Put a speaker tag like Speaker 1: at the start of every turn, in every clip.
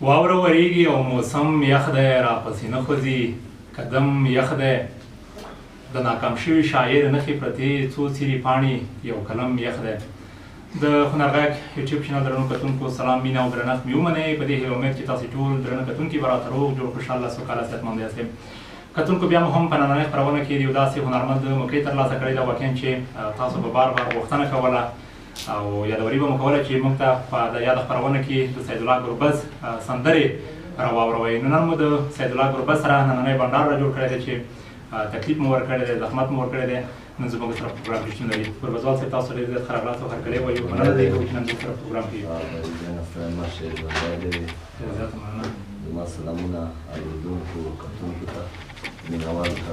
Speaker 1: واوره وریږي او موسم یخ دی، راپسې نه خوځي قدم یخ دی، د ناکام شوي شاعر نښې پرتې څو څیرې پاڼې یو قلم یخ دی. د هنرغږ یوټیوب چینل درنو کتونکو سلام، مینه او درنښت مې ومنئ. په دې هیله امید چې تاسې ټول درنه کتونکي به راته روغ جوړ خوشحاله سوکاله صحتمند یاستئ. کتونکو بیا مو هم په نننۍ خپرونه کې د یو داسې هنرمند موقع ترلاسه کړې ده واقعا چې تاسو به بار بار غوښتنه کوله او یادوري به مو کوله چې موږ ته په د یاده خپرونه کې د سیدالله ګربز سندرې راواوروئ. نو نن مو د سیدالله ګربز سره نننی بنډار را جوړ کړی دی چې تکلیف مو ورکړی دی، زحمت مو ورکړی دی. نن زموږ سره پروګرام کې شتون لري. ګربزوال صاحب تاسو ډېر زیات ښه راغلاست او هرکلی وایو. مننه دی چې نن زموږ سره پروګرام کې زیاته مننه.
Speaker 2: زما سلامونه اورېدونکو کتونکو ته مینهوالو ته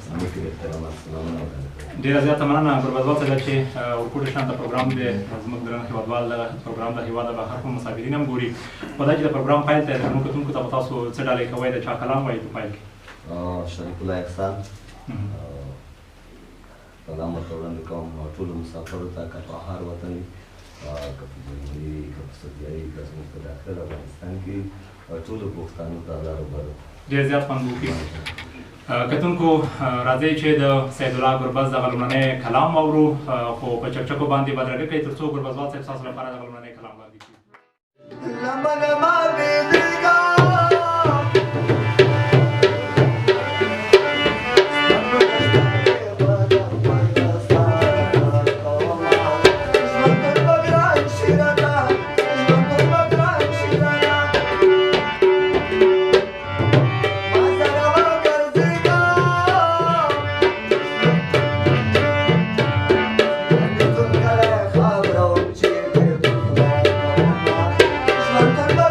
Speaker 2: زموږ احترامات سلامونه وکړئ.
Speaker 1: ډېره زیاته مننه ګربزوال صاحب چې ورکوټ شانته پروګرام دی. زموږ درنه هېوادوال د پروګرام د هېواده بهر هم مسافرین هم ګوري. خو دا چې د پروګرام پیل ته زموږ کتونکو ته به تاسو څه ډالۍ کوئ، د چا کلام وایي په پیل کې؟
Speaker 2: شریف الله احسان سلام ورته وړاندې کوم ټولو مسافرو ته، که په هر وطن وي، که په جمهوري وي، که په سعودیه وي، که زموږ په داخل افغانستان کې وي، ټولو پښتنو ته الله روبرو
Speaker 1: ډېر زیات خوند وکړي. کتونکو راځئ چې د سیدالله ګربز دغه لومړنی کلام واورو، خو په چکچکو باندې بدرګه کوي تر څو ګربزوال صاحب ستاسو لپاره دغه لومړنی کلام وړاندې کړي.
Speaker 3: Thank you.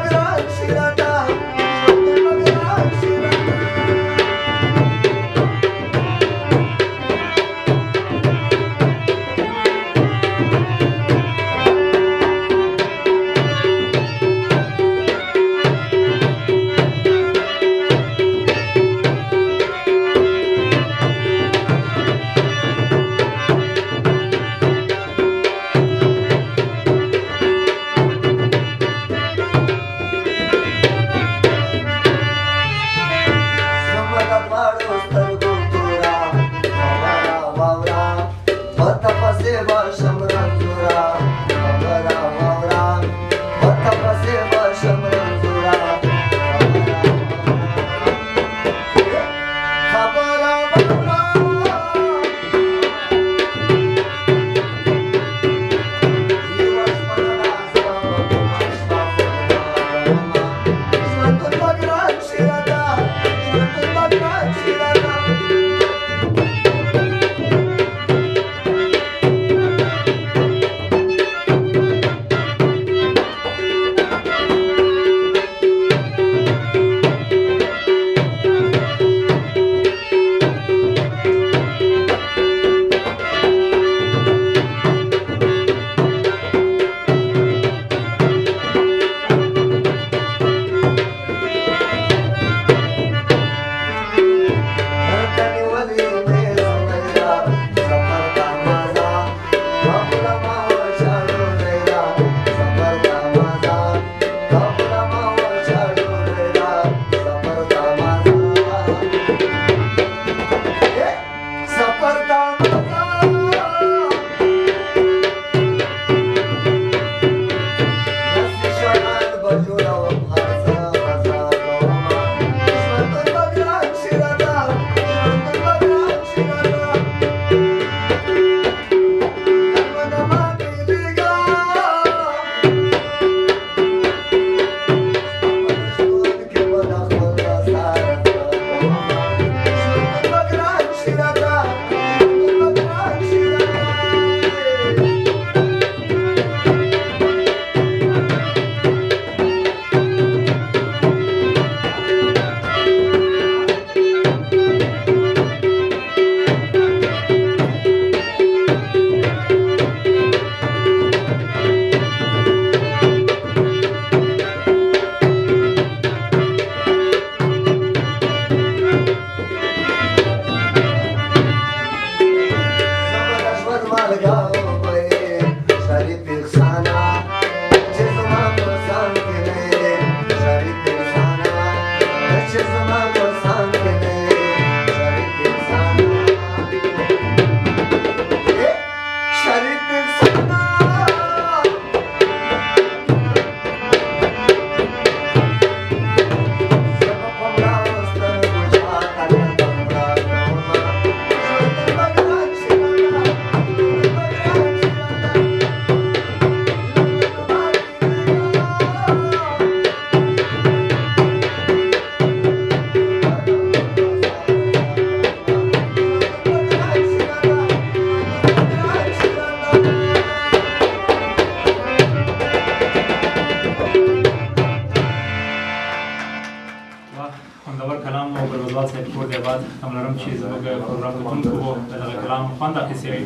Speaker 1: ګلبزوال صاحب کور دی آباد تمه لرم چې زموږ پروګرام کتونکو به د دغه کلام خوند اخیستی وي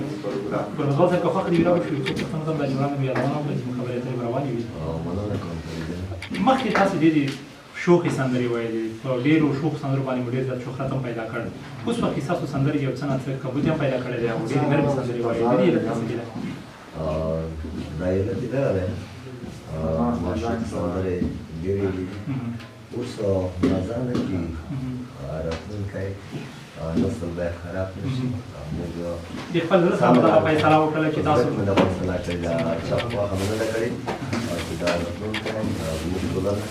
Speaker 1: ګلبزوال صاحب که خوښه دي ویلا وشي څو پوښتنو ته به د جوړانو بیا یادونه وکړه چې زموږ خبرې اترې به روانې وي
Speaker 2: مننه کوم فریده.
Speaker 1: مخکې تاسو ډېرې شوخې سندرې ویلې په ډېرو شوخو سندرو باندې مو ډېر زیات شهرت هم پیدا کړ اوس وخت کې ستاسو سندرې یو څه نه څه کبوت هم پیدا کړی دی او ډېرې نرمې سندرې وایي د دې علت څه دی
Speaker 2: دا علت یې دغه دی ماشوم سندرې ډېرې دي اوس نازانه کې راتلونکی نسل باید خراب نه شي موږ
Speaker 1: د خپل زړه سره دغه فیصله وکړله چې تاسو
Speaker 2: د فیصله کړې ده چا خواښه مو نه ده کړې چې دا راتلونکی زموږ ټولنه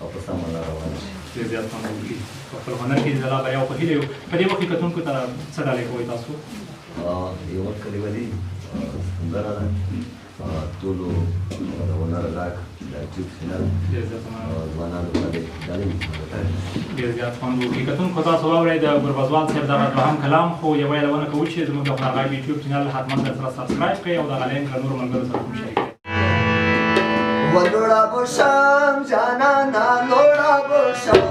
Speaker 2: او په سمه لاره روان شي
Speaker 1: ډېر زیات خوند وکړي په خپل هنر کې د الله بریا او په هیله یو په دې وخت کې کتونکو ته څه ډالۍ کوئ تاسو
Speaker 2: یوه کلیوالي سندره ده ټولو د هنر غږ د یوټیوب چینل ځوانانو ته د ډالۍ
Speaker 1: ډېر زیات خوند وکړي کتونکو تاسو واورئ د ګلبزوال صاحب دغه دوهم کلام خو یوه یادونه کوو چې زموږ د هنر غږ یوټیوب چینل حتما درسره سبسکرایب کړئ او دغه لینک له نورو ملګرو سره هم شریک کړئ
Speaker 3: ولوړه بشم جانانا لوړه بشم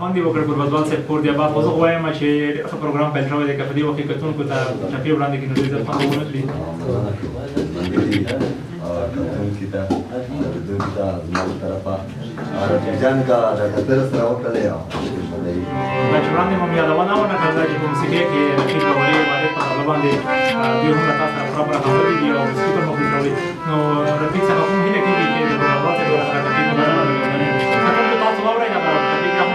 Speaker 1: خوند یې وکړ ګوربزوال صاحب کور دی آباد. خو زه وایم چې ډېر ښه پروګرام پیل شوی دی که په دې وخت کې کتونکو ته ټپې وړاندې کړي نو ډېر زیات خوند ونه کړي.
Speaker 2: کتونکي ته لیدونکي ته زما له طرفه رفیق جان کا د کتر سره وکړی او
Speaker 1: دا چې وړاندې مو یادونه ونه کړله چې په موسیقۍ کې رقیب راوړي وارد په طبله باندې دوی هم له تا سره پوره پوره خبرې دي او سپیکر مو پرې راوړي. نو رفیق څخه هم هیله کېږي چې د ګوربزوال صاحب سره ټپې کتونکو تاسو واورئ دا ټپې هم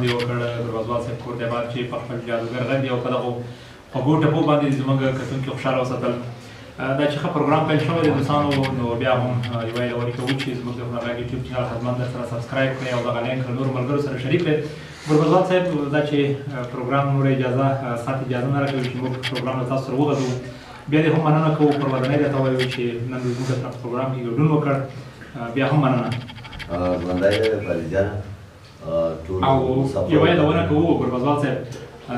Speaker 1: خوند یې وکړ ګربزوال صاحب کور دی آباد چې په خپل جادوګر غږ یې او په دغو خوږو ټپو باندې زموږ کتونکي خوشحاله وساتل. دا چې ښه پروګرام پیل شوی دی دوستانو، نو بیا هم یوه یادونې کوو چې زموږ د هنرغږ یوټیوب چینل حتما درسره سبسکرایب کړئ او دغه لینک له نورو ملګرو سره شریک کړئ. ګربزوال صاحب دا چې پروګرام نوره اجازه اجازه نه راکوي چې موږ پروګرام له تاسو سره وغږوو، بیا دې هم مننه کوو پر ودانۍ راته ووایو چې نن زموږ سره په پروګرام کې ګډون وکړ، بیا هم مننه.
Speaker 2: ژوندی دی فرید جانه.
Speaker 1: او یوه یادونه کوو ګربزوال صاحب،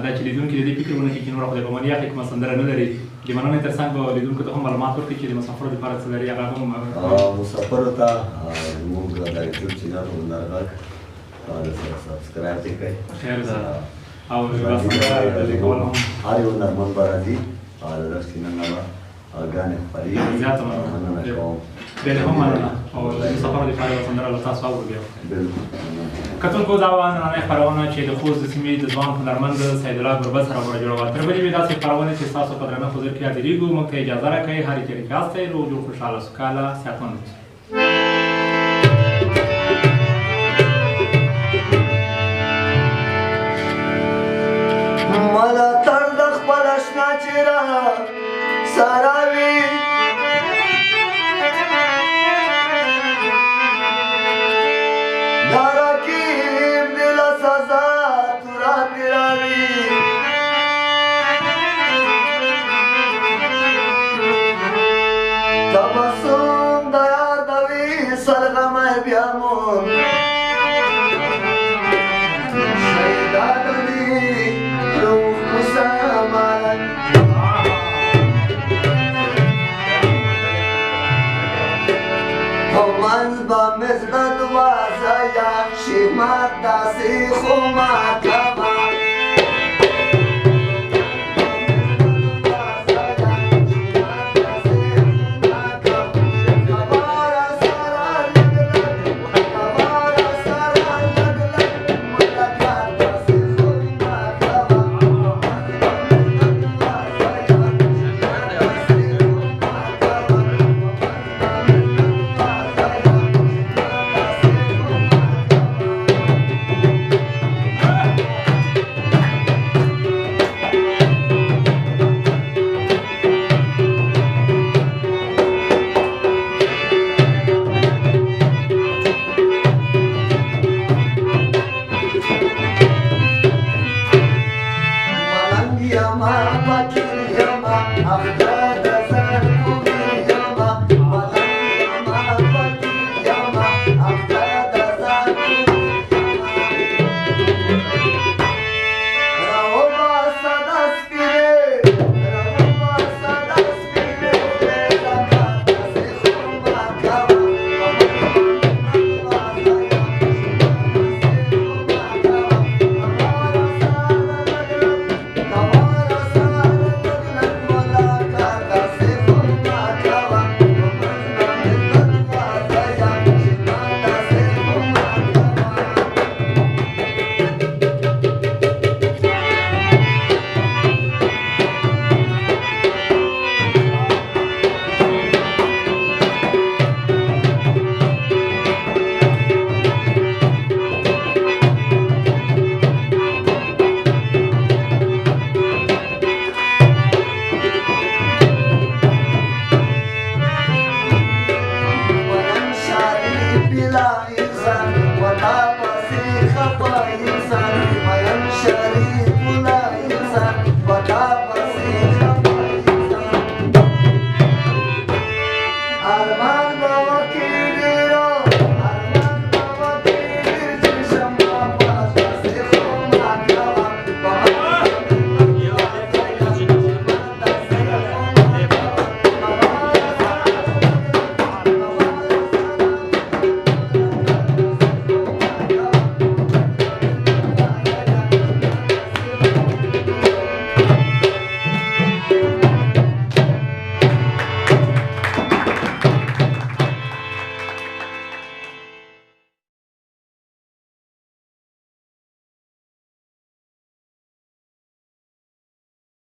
Speaker 1: دا چې لیدونکي د دې فکر ونه کړي چې نوره خدای په امان یاخي کومه سندره نه لري، د مننې تر څنګ به لیدونکو ته هم معلومات ورکړي چې د مسافرو لپاره څه لري هغه هم
Speaker 2: مسافرو ته زموږ د یوټیوب چینل هنرغږ سره سبسکرایب دې کړئ.
Speaker 1: او یوه سندره لیکول هم
Speaker 2: هر یو هنرمند به راځي د دغه چینل نه به ګانې خپرېږي.
Speaker 1: زیاته مننه
Speaker 2: کوم.
Speaker 1: بیا دې هم مننه او د مسافرو لپاره یوه سندره له تاسو اورو. بیا کتونکو دا وه نننۍ خپرونه چې د خوست د سیمې د ځوان هنرمند سیدالله ګربز سره مو راجوړه وه. تر بلې وې داسې خپرونې چې ستاسو په درانه حضور کې حاضرېږو. موږ ته اجازه راکړئ، هرې چېرې کې یاستئ، روغ جوړ خوشحاله سوکاله صحتمند اوسئ.
Speaker 3: ملاتړ د خپل اشنا چې را سره وي، دا رقیب دې له سزا توره تېروي. تبسم د یادوي سلغمه بیا مون منز با مزد وازایا شیمات داسی خومات